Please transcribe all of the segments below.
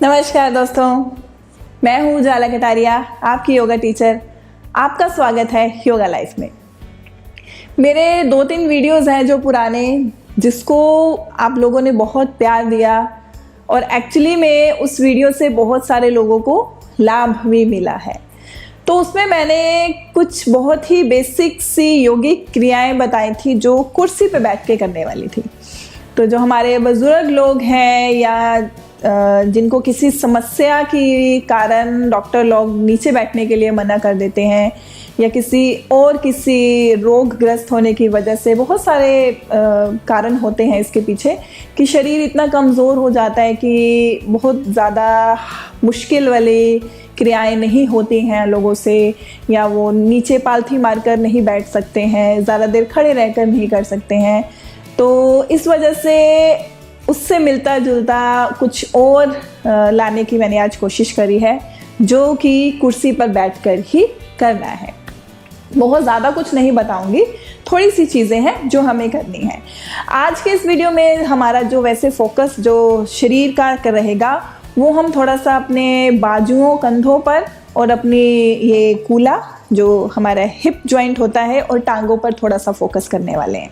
नमस्कार दोस्तों, मैं हूँ उजाला कटारिया, आपकी योगा टीचर। आपका स्वागत है योगा लाइफ में। मेरे 2-3 वीडियोस हैं जो पुराने, जिसको आप लोगों ने बहुत प्यार दिया और एक्चुअली में उस वीडियो से बहुत सारे लोगों को लाभ भी मिला है। तो उसमें मैंने कुछ बहुत ही बेसिक सी योगिक क्रियाएं बताई थी जो कुर्सी पे बैठ के करने वाली थी। तो जो हमारे बुजुर्ग लोग हैं या जिनको किसी समस्या के कारण डॉक्टर लोग नीचे बैठने के लिए मना कर देते हैं या किसी रोगग्रस्त होने की वजह से, बहुत सारे कारण होते हैं इसके पीछे कि शरीर इतना कमज़ोर हो जाता है कि बहुत ज़्यादा मुश्किल वाली क्रियाएं नहीं होती हैं लोगों से, या वो नीचे पालथी मारकर नहीं बैठ सकते हैं, ज़्यादा देर खड़े रहकर नहीं कर सकते हैं। तो इस वजह से उससे मिलता जुलता कुछ और लाने की मैंने आज कोशिश करी है, जो कि कुर्सी पर बैठकर ही करना है। बहुत ज़्यादा कुछ नहीं बताऊंगी, थोड़ी सी चीज़ें हैं जो हमें करनी है। आज के इस वीडियो में हमारा जो वैसे फोकस जो शरीर का रहेगा, वो हम थोड़ा सा अपने बाजुओं, कंधों पर और अपनी ये कूला जो हमारा हिप जॉइंट होता है और टांगों पर थोड़ा सा फोकस करने वाले हैं।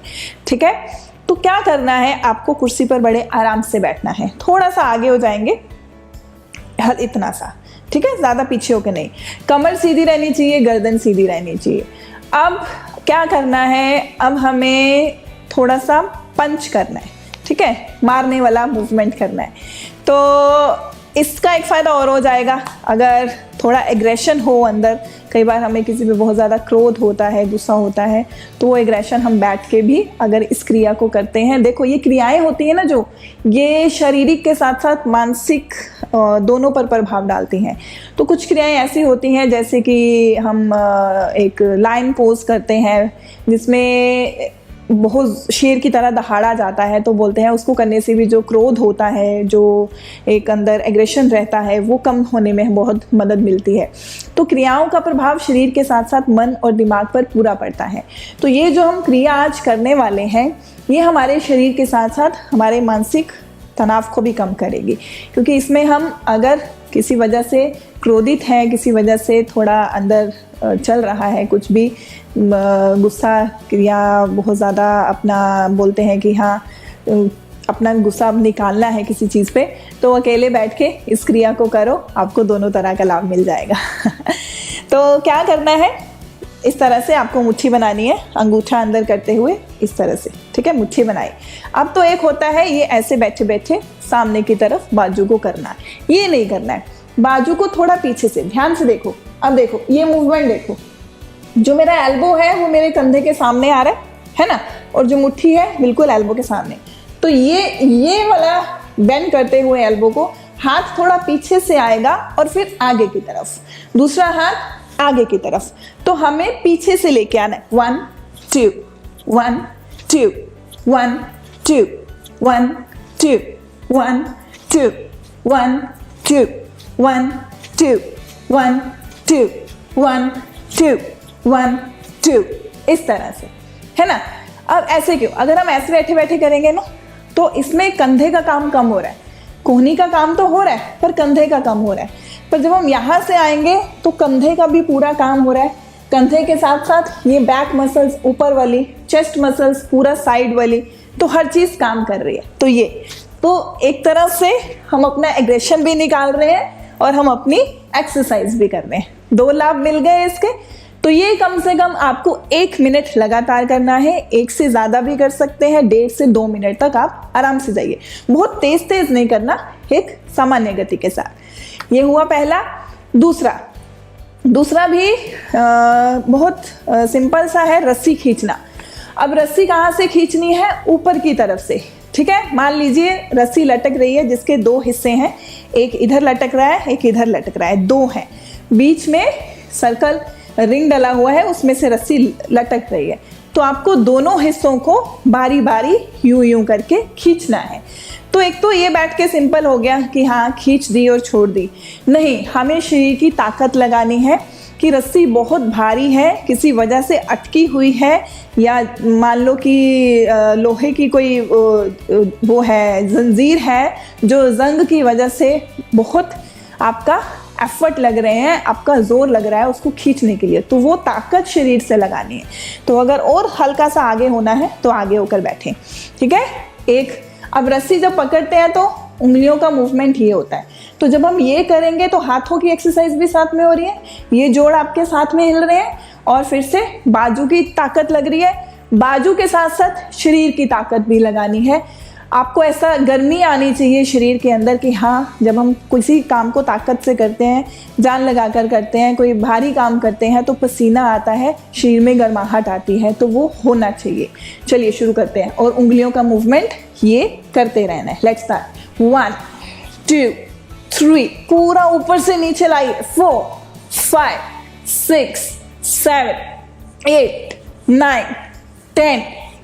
ठीक है, तो क्या करना है, आपको कुर्सी पर बड़े आराम से बैठना है। थोड़ा सा आगे हो जाएंगे, इतना सा, ठीक है, ज़्यादा पीछे होकर नहीं। कमर सीधी रहनी चाहिए, गर्दन सीधी रहनी चाहिए। अब क्या करना है, अब हमें थोड़ा सा पंच करना है, ठीक है, मारने वाला मूवमेंट करना है। तो इसका एक फ़ायदा और हो जाएगा, अगर थोड़ा एग्रेशन हो अंदर, कई बार हमें किसी पे बहुत ज़्यादा क्रोध होता है, गुस्सा होता है, तो वो एग्रेशन हम बैठ के भी अगर इस क्रिया को करते हैं। देखो, ये क्रियाएं होती हैं ना, जो ये शारीरिक के साथ साथ मानसिक दोनों पर प्रभाव डालती हैं। तो कुछ क्रियाएं ऐसी होती हैं जैसे कि हम एक लाइन पोज करते हैं, जिसमें बहुत शेर की तरह दहाड़ा जाता है, तो बोलते हैं उसको करने से भी जो क्रोध होता है, जो एक अंदर एग्रेशन रहता है, वो कम होने में बहुत मदद मिलती है। तो क्रियाओं का प्रभाव शरीर के साथ साथ मन और दिमाग पर पूरा पड़ता है। तो ये जो हम क्रिया आज करने वाले हैं, ये हमारे शरीर के साथ साथ हमारे मानसिक तनाव को भी कम करेगी, क्योंकि इसमें हम अगर किसी वजह से क्रोधित हैं, किसी वजह से थोड़ा अंदर चल रहा है कुछ भी, गुस्सा क्रिया बहुत ज़्यादा अपना बोलते हैं कि हाँ अपना गुस्सा अब निकालना है किसी चीज़ पे, तो अकेले बैठ के इस क्रिया को करो, आपको दोनों तरह का लाभ मिल जाएगा। तो क्या करना है, इस तरह से आपको मुट्ठी बनानी है, अंगूठा अंदर करते हुए इस तरह से, ठीक है, मुट्ठी बनाई। अब तो एक होता है ये ऐसे बैठे बैठे सामने की तरफ बाजू को करना है, ये नहीं करना है। बाजू को थोड़ा पीछे से, ध्यान से देखो। अब देखो ये मूवमेंट देखो, जो मेरा एल्बो है वो मेरे कंधे के सामने आ रहा है ना, और जो मुट्ठी है बिल्कुल एल्बो के सामने। तो ये वाला बेंड करते हुए एल्बो को, हाथ थोड़ा पीछे से आएगा और फिर आगे की तरफ, दूसरा हाथ आगे की तरफ। तो हमें पीछे से लेके आना है, 1 2 1 2 1 2 1 2 1 2 1 2 1 2 1 2 1 2 1 2, इस तरह से, है ना। अब ऐसे क्यों, अगर हम ऐसे बैठे बैठे करेंगे ना, तो इसमें कंधे का काम कम हो रहा है, कोहनी का काम तो हो रहा है पर कंधे का कम हो रहा है। पर जब हम यहाँ से आएंगे तो कंधे का भी पूरा काम हो रहा है, कंधे के साथ साथ ये बैक मसल्स ऊपर वाली, चेस्ट मसल्स पूरा साइड वाली, तो हर चीज़ काम कर रही है। तो ये तो एक तरह से हम अपना एग्रेशन भी निकाल रहे हैं और हम अपनी एक्सरसाइज भी कर रहे हैं। 2 लाभ मिल गए इसके। तो ये कम से कम आपको 1 मिनट लगातार करना है, 1 से ज़्यादा भी कर सकते हैं, 1.5 से 2 मिनट तक आप आराम से जाइए, बहुत तेज तेज नहीं करना, एक सामान्य गति के साथ। ये हुआ पहला। दूसरा भी बहुत सिंपल सा है, रस्सी खींचना। अब रस्सी कहाँ से खींचनी है, ऊपर की तरफ से, ठीक है। मान लीजिए रस्सी लटक रही है, जिसके 2 हिस्से हैं, एक इधर लटक रहा है, एक इधर लटक रहा है, 2 हैं, बीच में सर्कल रिंग डला हुआ है, उसमें से रस्सी लटक रही है। तो आपको दोनों हिस्सों को बारी बारी यूं करके खींचना है। तो एक तो ये बैठ के सिंपल हो गया कि हाँ खींच दी और छोड़ दी, नहीं, हमें शरीर की ताकत लगानी है कि रस्सी बहुत भारी है, किसी वजह से अटकी हुई है, या मान लो कि लोहे की कोई वो है, जंजीर है जो जंग की वजह से बहुत आपका एफर्ट लग रहे हैं, आपका जोर लग रहा है उसको खींचने के लिए, तो वो ताकत शरीर से लगानी है। तो अगर और हल्का सा आगे होना है तो आगे होकर बैठें, ठीक है। एक, अब रस्सी जब पकड़ते हैं तो उंगलियों का मूवमेंट ये होता है, तो जब हम ये करेंगे तो हाथों की एक्सरसाइज भी साथ में हो रही है, ये जोड़ आपके साथ में हिल रहे हैं, और फिर से बाजू की ताकत लग रही है, बाजू के साथ साथ शरीर की ताकत भी लगानी है। आपको ऐसा गर्मी आनी चाहिए शरीर के अंदर कि हाँ, जब हम किसी काम को ताकत से करते हैं, जान लगा कर करते हैं, कोई भारी काम करते हैं तो पसीना आता है, शरीर में गर्माहट आती है, तो वो होना चाहिए। चलिए शुरू करते हैं, और उंगलियों का मूवमेंट ये करते रहना है। Let's start. 1 2 3, पूरा ऊपर से नीचे लाइए। 4 5 6 7 8 9 10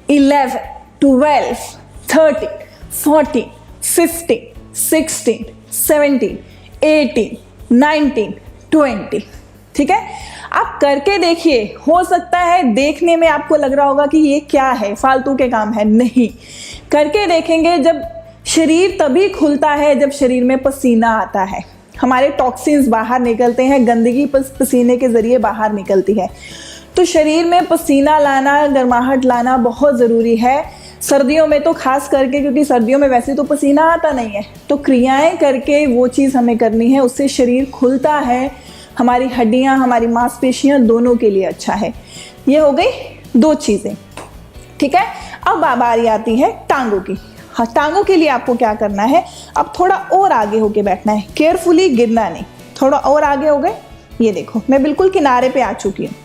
11 12 13 14 15 16 17 18 19 20। ठीक है, आप करके देखिए। हो सकता है देखने में आपको लग रहा होगा कि ये क्या है, फालतू के काम है, नहीं, करके देखेंगे। जब शरीर तभी खुलता है जब शरीर में पसीना आता है, हमारे टॉक्सिन्स बाहर निकलते हैं, गंदगी पसीने के जरिए बाहर निकलती है। तो शरीर में पसीना लाना, गर्माहट लाना बहुत ज़रूरी है, सर्दियों में तो खास करके, क्योंकि सर्दियों में वैसे तो पसीना आता नहीं है, तो क्रियाएं करके वो चीज़ हमें करनी है, उससे शरीर खुलता है, हमारी हड्डियां, हमारी मांसपेशियां दोनों के लिए अच्छा है। ये हो गई 2 चीज़ें, ठीक है। अब बारी आती है टांगों की। हाँ, टांगों के लिए आपको क्या करना है, अब थोड़ा और आगे होके बैठना है, केयरफुली, गिरना नहीं, थोड़ा और आगे हो गए। ये देखो, मैं बिल्कुल किनारे पे आ चुकी हूँ,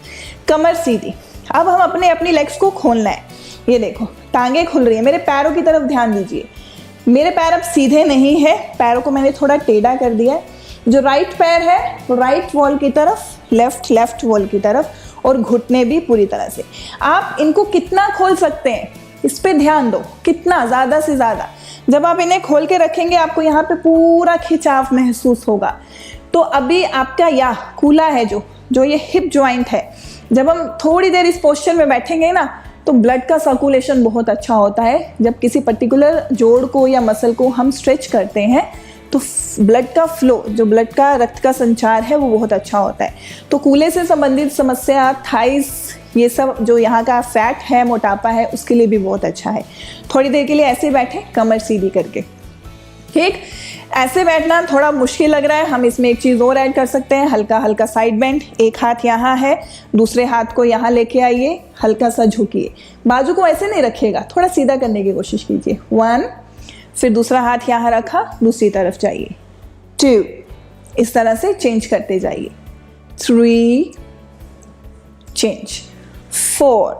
कमर सीधी। अब हम अपनी लेग्स को खोलना है। ये देखो, टांगे खुल रही है, मेरे पैरों की तरफ ध्यान दीजिए। मेरे पैर अब सीधे नहीं है, पैरों को मैंने थोड़ा टेढ़ा कर दिया है। जो राइट पैर है वो राइट वॉल की तरफ, लेफ्ट वॉल की तरफ, और घुटने भी पूरी तरह से। आप इनको कितना खोल सकते हैं इस पे ध्यान दो, कितना, ज़्यादा से ज़्यादा। जब आप इन्हें खोल के रखेंगे आपको यहाँ पे पूरा खिंचाव महसूस होगा। तो अभी आपका यह कूला है, जो ये हिप जॉइंट है, जब हम थोड़ी देर इस पोस्चर में बैठेंगे ना, तो ब्लड का सर्कुलेशन बहुत अच्छा होता है। जब किसी पर्टिकुलर जोड़ को या मसल को हम स्ट्रेच करते हैं तो ब्लड का फ्लो, जो ब्लड का, रक्त का संचार है, वो बहुत अच्छा होता है। तो कूले से संबंधित समस्या, थाइस, ये सब जो यहाँ का फैट है, मोटापा है, उसके लिए भी बहुत अच्छा है। थोड़ी देर के लिए ऐसे बैठे, कमर सीधी करके। ठीक, ऐसे बैठना थोड़ा मुश्किल लग रहा है, हम इसमें एक चीज़ और ऐड कर सकते हैं, हल्का हल्का साइड बेंड। एक हाथ यहाँ है, दूसरे हाथ को यहाँ लेके आइए, हल्का सा झुकिए, बाजू को ऐसे नहीं रखिएगा, थोड़ा सीधा करने की कोशिश कीजिए। 1, फिर दूसरा हाथ यहाँ रखा, दूसरी तरफ जाइए। 2, इस तरह से चेंज करते जाइए। 3, चेंज। 4,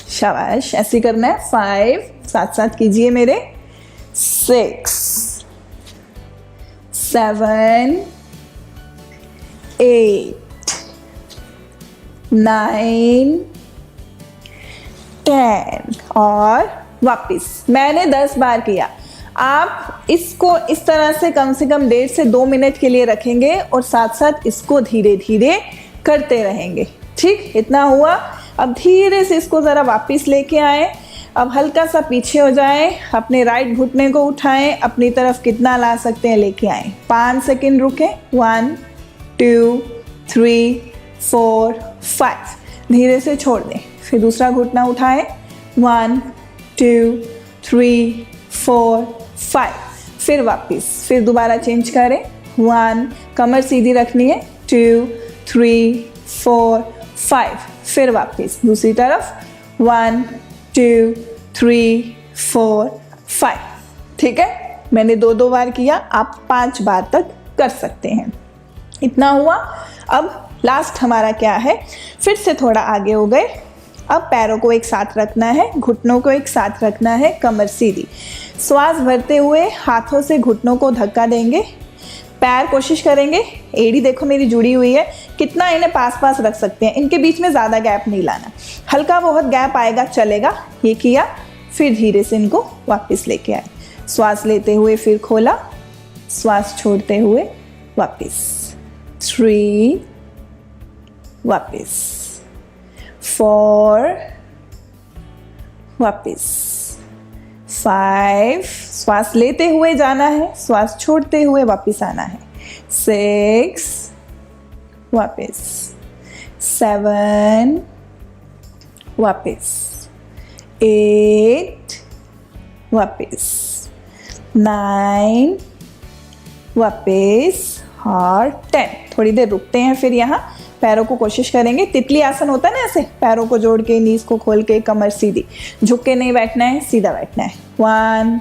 शाबाश, ऐसे करना है। 5, साथ साथ कीजिए मेरे। 6, 7, 8, 9, 10, और वापिस। मैंने 10 बार किया। आप इसको इस तरह से कम 1.5 से 2 मिनट के लिए रखेंगे, और साथ साथ इसको धीरे धीरे करते रहेंगे। ठीक, इतना हुआ। अब धीरे से इसको ज़रा वापस लेके आए। अब हल्का सा पीछे हो जाएं, अपने राइट घुटने को उठाएं, अपनी तरफ कितना ला सकते हैं लेके आएं। 5 सेकंड रुकें। 1 2 3 4 5, धीरे से छोड़ दें। फिर दूसरा घुटना उठाएं। 1 2 3 4 5, फिर वापस, फिर दोबारा चेंज करें। 1, कमर सीधी रखनी है। 2 3 4 5, फिर वापस दूसरी तरफ। 1 2 3 4 5। ठीक है, मैंने 2 बार किया, आप 5 बार तक कर सकते हैं। इतना हुआ। अब लास्ट हमारा क्या है, फिर से थोड़ा आगे हो गए। अब पैरों को एक साथ रखना है, घुटनों को एक साथ रखना है, कमर सीधी। श्वास भरते हुए हाथों से घुटनों को धक्का देंगे। पैर कोशिश करेंगे, एड़ी देखो मेरी जुड़ी हुई है, कितना इन्हें पास पास रख सकते हैं, इनके बीच में ज़्यादा गैप नहीं लाना, हल्का बहुत गैप आएगा चलेगा। ये किया, फिर धीरे से इनको वापस लेके आए। श्वास लेते हुए फिर खोला, श्वास छोड़ते हुए वापस। 3 वापस, 4 वापस, 5 श्वास लेते हुए जाना है, श्वास छोड़ते हुए वापस आना है, 6 वापस, 7 वापस, 8 वापस, 9 वापस और 10। थोड़ी देर रुकते हैं, फिर यहाँ पैरों को कोशिश करेंगे, तितली आसन होता है ना, ऐसे पैरों को जोड़ के, नीज को खोल के, कमर सीधी, झुक के नहीं बैठना है, सीधा बैठना है। 1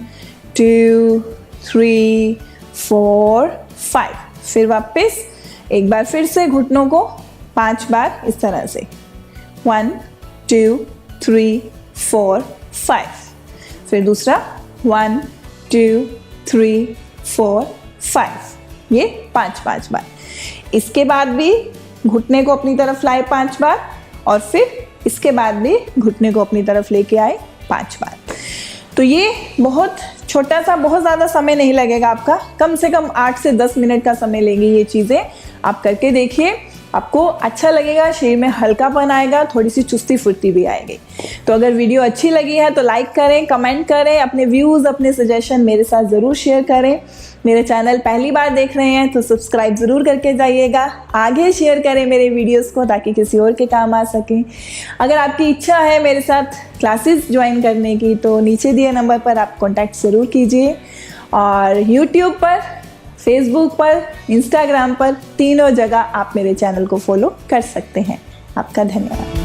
2 3 4 5। फिर वापस एक बार फिर से घुटनों को 5 बार इस तरह से, 1 2 3 4 5। फिर दूसरा 1 2 3 4 5, ये 5 बार। इसके बाद भी घुटने को अपनी तरफ लाए 5 बार, और फिर इसके बाद भी घुटने को अपनी तरफ लेके आए 5 बार। तो ये बहुत छोटा सा, बहुत ज़्यादा समय नहीं लगेगा आपका, कम से कम 8 से 10 मिनट का समय लेंगी ये चीज़ें। आप करके देखिए, आपको अच्छा लगेगा, शरीर में हल्कापन आएगा, थोड़ी सी चुस्ती फुर्ती भी आएगी। तो अगर वीडियो अच्छी लगी है तो लाइक करें, कमेंट करें, अपने व्यूज़, अपने सजेशन मेरे साथ ज़रूर शेयर करें। मेरे चैनल पहली बार देख रहे हैं तो सब्सक्राइब ज़रूर करके जाइएगा, आगे शेयर करें मेरे वीडियोस को ताकि किसी और के काम आ सकें। अगर आपकी इच्छा है मेरे साथ क्लासेस ज्वाइन करने की तो नीचे दिए नंबर पर आप कॉन्टैक्ट ज़रूर कीजिए, और यूट्यूब पर, फेसबुक पर, इंस्टाग्राम पर, तीनों जगह आप मेरे चैनल को फॉलो कर सकते हैं। आपका धन्यवाद।